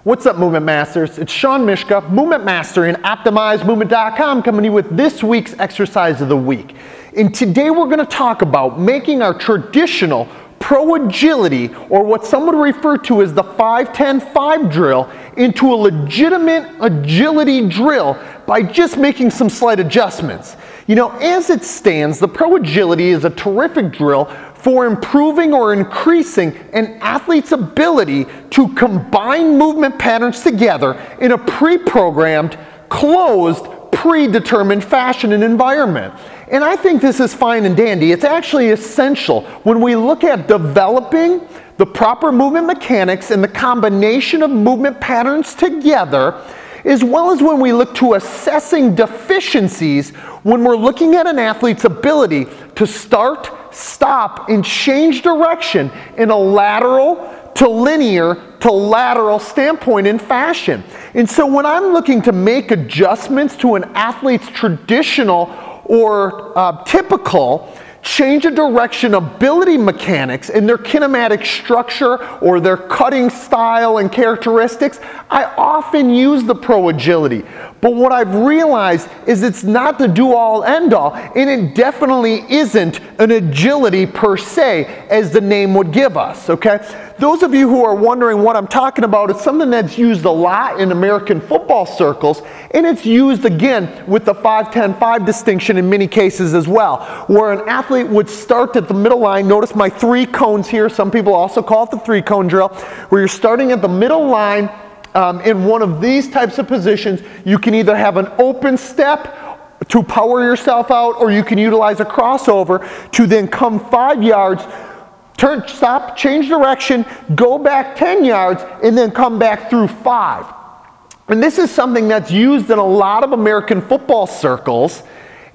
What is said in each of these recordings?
What's up, Movement Masters? It's Shawn Myszka, Movement Master in OptimizeMovement.com, coming to you with this week's exercise of the week. And today we're going to talk about making our traditional pro agility, or what some would refer to as the 5-10-5 drill, into a legitimate agility drill by just making some slight adjustments. You know, as it stands, the pro agility is a terrific drill for improving or increasing an athlete's ability to combine movement patterns together in a pre-programmed, closed, predetermined fashion and environment. And I think this is fine and dandy. It's actually essential when we look at developing the proper movement mechanics and the combination of movement patterns together, as well as when we look to assessing deficiencies when we're looking at an athlete's ability to start, stop, and change direction in a lateral to linear to lateral standpoint in fashion. And so when I'm looking to make adjustments to an athlete's traditional or typical change of direction ability mechanics in their kinematic structure or their cutting style and characteristics, I often use the pro agility. But what I've realized is it's not the do-all end-all, and it definitely isn't an agility per se, as the name would give us, okay? Those of you who are wondering what I'm talking about, it's something that's used a lot in American football circles, and it's used again with the 5-10-5 distinction in many cases as well, where an athlete would start at the middle line. Notice my 3 cones here. Some people also call it the 3-cone drill, where you're starting at the middle line in one of these types of positions. You can either have an open step to power yourself out, or you can utilize a crossover to then come 5 yards, turn, stop, change direction, go back 10 yards, and then come back through 5. And this is something that's used in a lot of American football circles.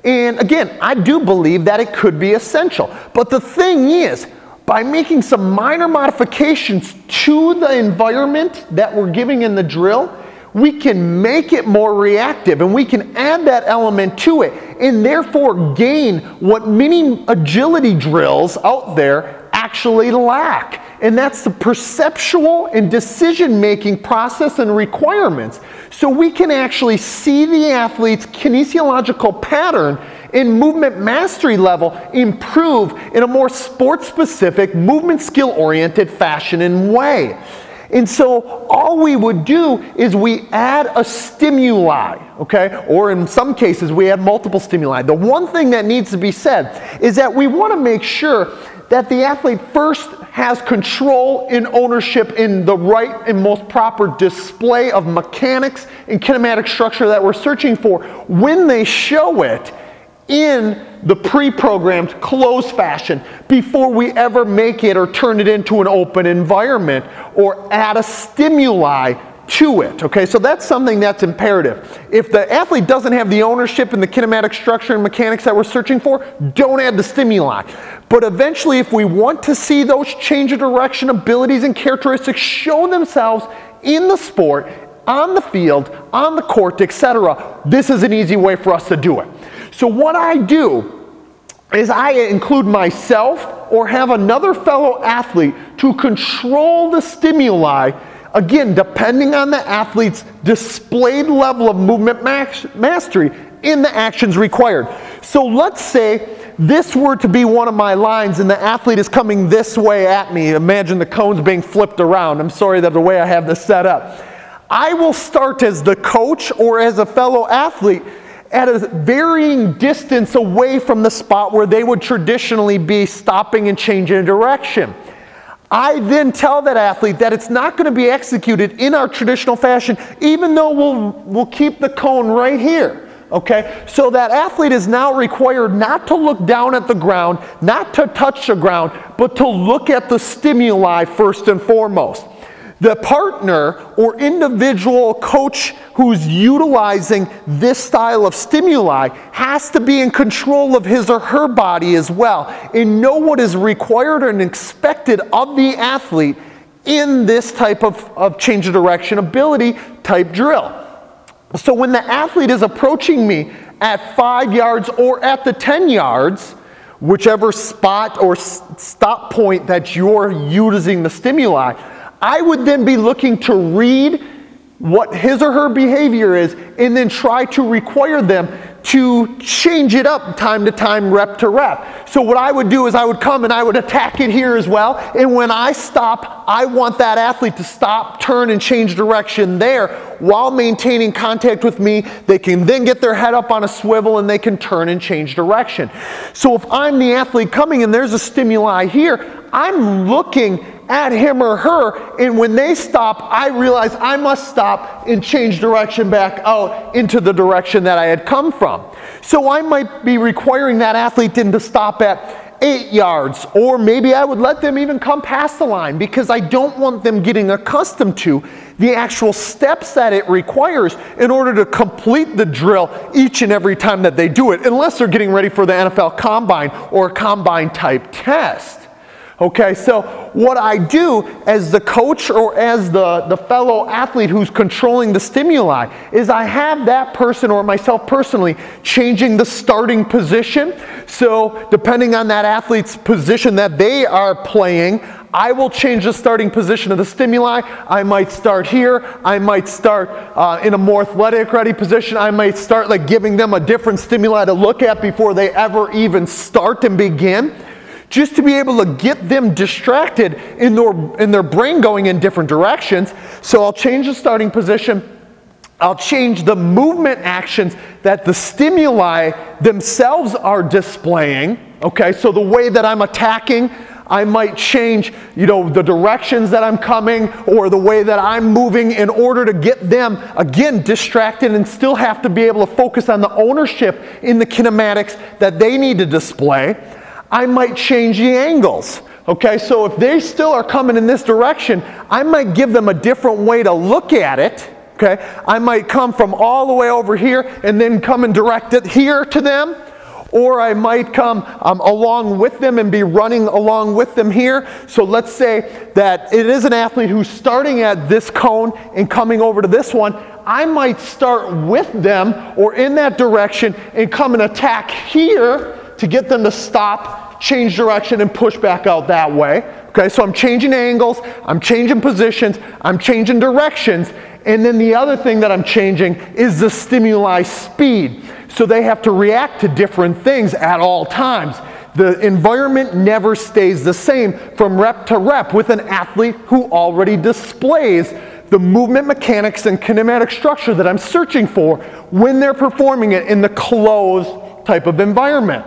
And again, I do believe that it could be essential. But the thing is, by making some minor modifications to the environment that we're giving in the drill, we can make it more reactive, and we can add that element to it, and therefore gain what many agility drills out there actually lack. And that's the perceptual and decision-making process and requirements. So we can actually see the athlete's kinesiological pattern and movement mastery level improve in a more sport-specific, movement skill-oriented fashion and way. And so all we would do is we add a stimuli, okay? Or in some cases, we add multiple stimuli. The one thing that needs to be said is that we want to make sure that the athlete first has control and ownership in the right and most proper display of mechanics and kinematic structure that we're searching for when they show it in the pre-programmed closed fashion, before we ever make it or turn it into an open environment or add a stimuli to it, okay? So that's something that's imperative. If the athlete doesn't have the ownership in the kinematic structure and mechanics that we're searching for, don't add the stimuli. But eventually, if we want to see those change of direction abilities and characteristics show themselves in the sport, on the field, on the court, etc., this is an easy way for us to do it. So what I do is I include myself or have another fellow athlete to control the stimuli, again, depending on the athlete's displayed level of movement mastery in the actions required. So let's say this were to be one of my lines and the athlete is coming this way at me. Imagine the cones being flipped around. I'm sorry that the way I have this set up. I will start as the coach or as a fellow athlete at a varying distance away from the spot where they would traditionally be stopping and changing direction. I then tell that athlete that it's not going to be executed in our traditional fashion, even though we'll keep the cone right here. Okay, so that athlete is now required not to look down at the ground, not to touch the ground, but to look at the stimuli first and foremost. The partner or individual coach who's utilizing this style of stimuli has to be in control of his or her body as well and know what is required and expected of the athlete in this type of change of direction ability type drill. So when the athlete is approaching me at 5 yards or at the 10 yards, whichever spot or stop point that you're using the stimuli, I would then be looking to read what his or her behavior is, and then try to require them to change it up time to time, rep to rep. So what I would do is I would come and I would attack it here as well, and when I stop, I want that athlete to stop, turn, and change direction there while maintaining contact with me. They can then get their head up on a swivel and they can turn and change direction. So if I'm the athlete coming and there's a stimuli here, I'm looking at him or her, and when they stop, I realize I must stop and change direction back out into the direction that I had come from. So I might be requiring that athlete then to stop at 8 yards, or maybe I would let them even come past the line, because I don't want them getting accustomed to the actual steps that it requires in order to complete the drill each and every time that they do it, unless they're getting ready for the NFL Combine or a Combine type test. Okay, so what I do as the coach or as the fellow athlete who's controlling the stimuli is I have that person or myself personally changing the starting position. So depending on that athlete's position that they are playing, I will change the starting position of the stimuli. I might start here. I might start in a more athletic ready position. I might start like giving them a different stimuli to look at before they ever even start and begin, just to be able to get them distracted in their brain going in different directions. So I'll change the starting position. I'll change the movement actions that the stimuli themselves are displaying. Okay, so the way that I'm attacking, I might change, the directions that I'm coming or the way that I'm moving in order to get them, again, distracted and still have to be able to focus on the ownership in the kinematics that they need to display. I might change the angles. Okay, so if they still are coming in this direction, I might give them a different way to look at it. Okay, I might come from all the way over here and then come and direct it here to them. Or I might come along with them and be running along with them here. So let's say that it is an athlete who's starting at this cone and coming over to this one. I might start with them or in that direction and come and attack here to get them to stop, change direction, and push back out that way. Okay, so I'm changing angles, I'm changing positions, I'm changing directions, and then the other thing that I'm changing is the stimuli speed. So they have to react to different things at all times. The environment never stays the same from rep to rep with an athlete who already displays the movement mechanics and kinematic structure that I'm searching for when they're performing it in the closed type of environment.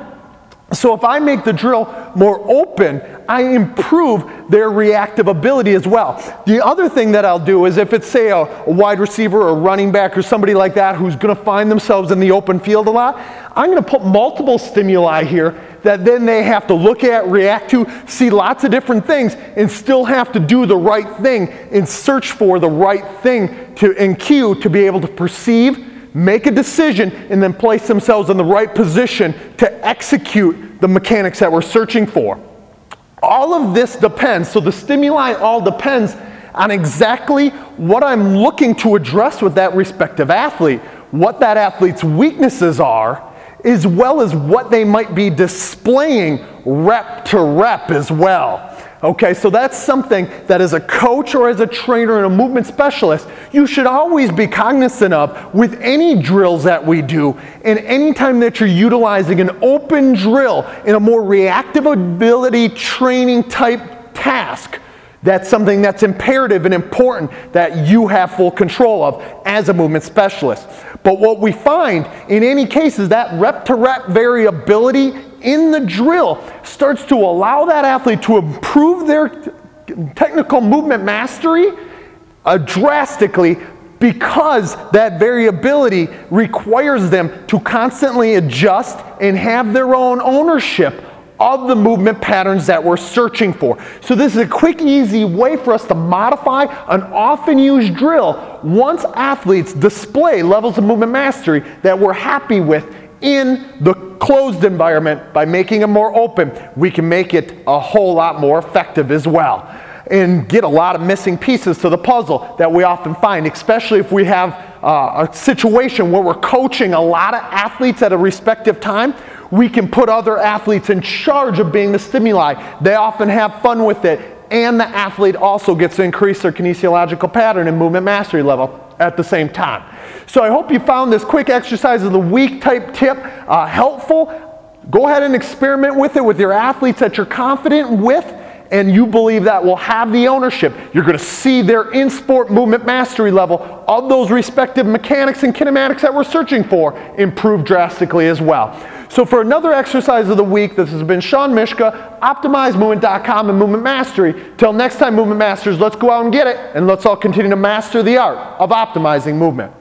So if I make the drill more open, I improve their reactive ability as well. The other thing that I'll do is if it's, say, a wide receiver or a running back or somebody like that who's going to find themselves in the open field a lot, I'm going to put multiple stimuli here that then they have to look at, react to, see lots of different things, and still have to do the right thing and search for the right thing in cue to be able to perceive, make a decision, and then place themselves in the right position to execute the mechanics that we're searching for. All of this depends, so the stimuli all depends on exactly what I'm looking to address with that respective athlete, what that athlete's weaknesses are, as well as what they might be displaying rep to rep as well. Okay, so that's something that as a coach or as a trainer and a movement specialist, you should always be cognizant of with any drills that we do, and anytime that you're utilizing an open drill in a more reactive ability training type task. That's something that's imperative and important that you have full control of as a movement specialist. But what we find in any case is that rep to rep variability in the drill starts to allow that athlete to improve their technical movement mastery drastically, because that variability requires them to constantly adjust and have their own ownership of the movement patterns that we're searching for. So this is a quick, easy way for us to modify an often used drill once athletes display levels of movement mastery that we're happy with in the closed environment. By making it more open, we can make it a whole lot more effective as well and get a lot of missing pieces to the puzzle that we often find, especially if we have a situation where we're coaching a lot of athletes at a respective time. We can put other athletes in charge of being the stimuli. They often have fun with it, and the athlete also gets to increase their kinesiological pattern and movement mastery level. at the same time. So I hope you found this quick exercise of the week type tip helpful. Go ahead and experiment with it with your athletes that you're confident with, and you believe that will have the ownership. You're going to see their in-sport movement mastery level of those respective mechanics and kinematics that we're searching for improve drastically as well. So for another exercise of the week, this has been Shawn Myszka, OptimizeMovement.com and Movement Mastery. Till next time, Movement Masters, let's go out and get it, and let's all continue to master the art of optimizing movement.